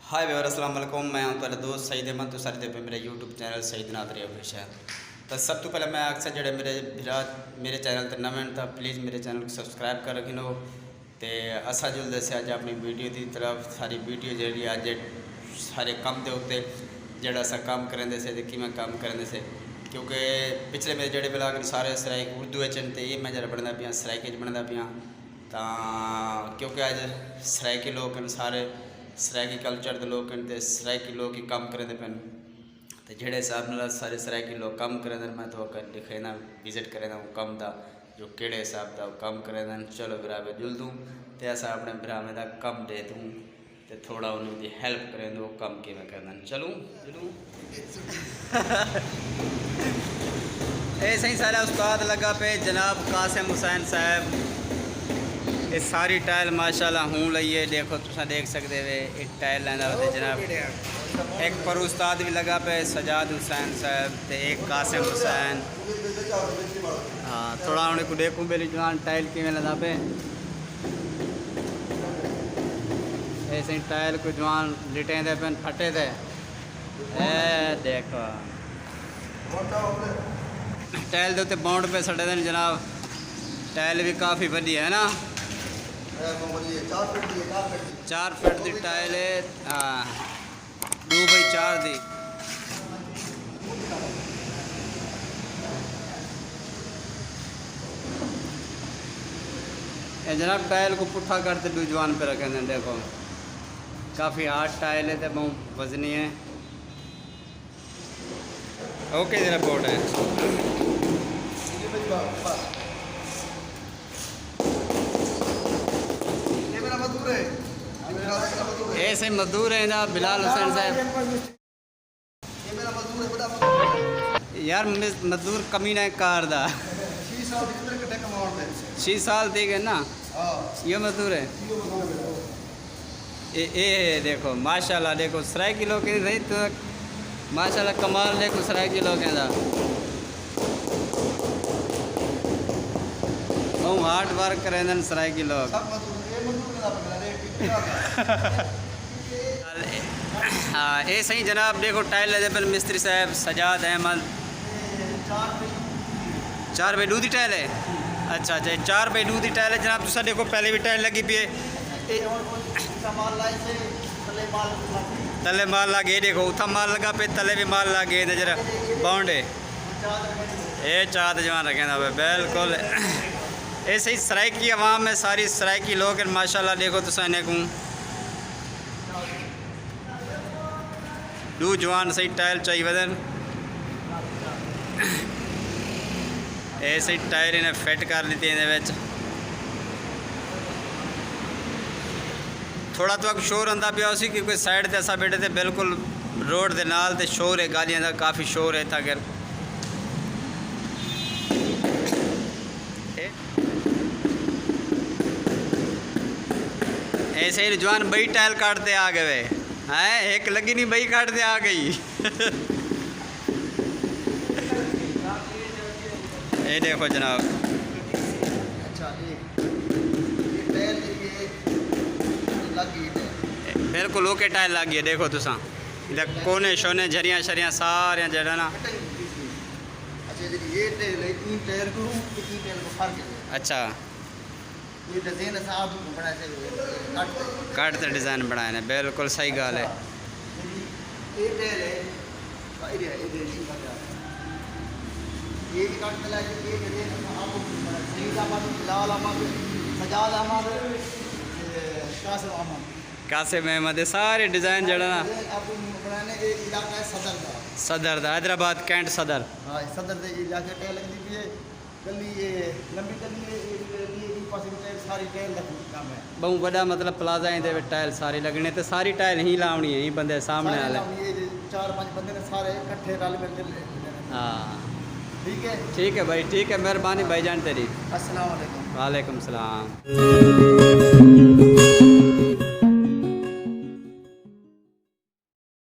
हाय viewer अस्सलाम वालेकुम। मैं हूं तुहाडा दोस्त सईद अहमद। तो सारे देखो मेरे यूट्यूब चैनल सईद नादरी ऑफिशियल। तो सब तो पहले मैं अक्सर जो मेरे चैनल पर नवे तो प्लीज़ मेरे चैनल को सबसक्राइब कर रखी लो। तो असा जुलते से अज अपनी वीडियो की तरफ सारी वीडियो जी अज सारे काम के उत्ते जोड़ा असा काम करेंगे से कि मैं काम करेंगे से, क्योंकि पिछले मेरे जोड़े ब्लॉग सारे सराइक उर्दू तो ये मैं जरा बनता पाँ सराइक बनता पाँ। तो क्योंकि अज सराइकी लोग सारे सराइकी कल्चर के लोग हैं, सराइकी लोग ही काम करेंगे पे। तो जेड़े हिसाब न सारे सराइकी लोग काम करेंगे मैं तो लिखे ना विजिट करें वो कम का जो केड़े हिसाब का काम करें। चलो भरावे जुल दूँ तो ऐसा अपने भरावे का कम दे दूँ तो थोड़ा उन्होंने हेल्प करें वो कम कि मैं करना चलूँ चलूँ। ऐसे ही सारा उस्ताद लगा पे जनाब कासिम हुसैन साहब। ये सारी टाइल माशाल्लाह हूँ लईए देखो तुम देख सकते वे एक टाइल लेना होते जनाब। एक पर उस्ताद भी लगा पे सजाद हुसैन साहब तो एक कासिम हुसैन। हाँ थोड़ा उन्हें को देखूँ मेरी जवान टाइल किमें लगा पे ऐसे ही टाइल को जवान लिटे थे पे फटे थे। ए देखो टाइल के उत्ते बाउंड पे सटे थे जनाब। टाइल भी काफ़ी बढ़िया है ना, 4 फीट की टाइल है। हाँ 2x4 दी। जनाब टाइल को पुट्ठा करते दू जवान पे रखे हैं देखो। काफ़ी हार्ड टाइल है तो बहुत वजनी है। ओके जरा बोर्ड है ऐसे मजदूर है ना बिलाल हुसैन साहब। यार मजदूर कमी ना कार दा 6 साल थी गए ना ये मजदूर है। ये देखो माशाल्लाह देखो सराय की लोग नहीं तो माशाल्लाह कमाल देखो सराय की लोग हार्ड वर्क करें सराय की लोग। हाँ ये सही जनाब देखो टाइल लगे पर मिस्त्री साहब सजाद अहमद। 4x2 की टाइल है। अच्छा अच्छा 4x2 की टाइल है जनाब। तुसा देखो पहले भी टाइल लगी पी है तले माल लगे देखो उथा माल लगा पे तले भी माल लगे जरा बाउंड है ये चाद जवान रखे ना बिल्कुल। ऐसे ही सराइकी आवाम में सारी सराइकी लोग माशाल्लाह देखो तुसा इन्हें को दू जवान सही टाइल चाहिए वजन। ऐसे ही टायर इन्हें फिट कर दी इन थोड़ा तो शोर आंदा पिया उसी क्योंकि साइड से असा बैठे थे बिल्कुल रोड के नाल ते शोर है गालियां का काफ़ी शोर है था। अगर ऐसे ही जवान बई टाइल काटते आ गए हैं एक लगी नहीं बई काटते आ गई। ये देखो जनाब बिल्कुल ओके टाइल लग गई देखो तुसा कोने शोने झरियाँ शरियाँ सारिया जड़ा ना। अच्छा कट तो डिज़ाइन बनाए ने बिल्कुल सही गाल है। कासिम अहमद सारे डिज़ाइन जड़ा ना सदर दा हैदराबाद कैंट सदर बहुत बड़ा मतलब प्लाजा है टाइल सारी लगने तो सारी टाइल ही लावनी है बंदे सामने वाले 4-5 बंदे ने सारे इकट्ठे रल मिल। हाँ ठीक है भाई ठीक है मेहरबानी भाईजान तेरी। अस्सलाम वालेकुम। वालेकुम सलाम।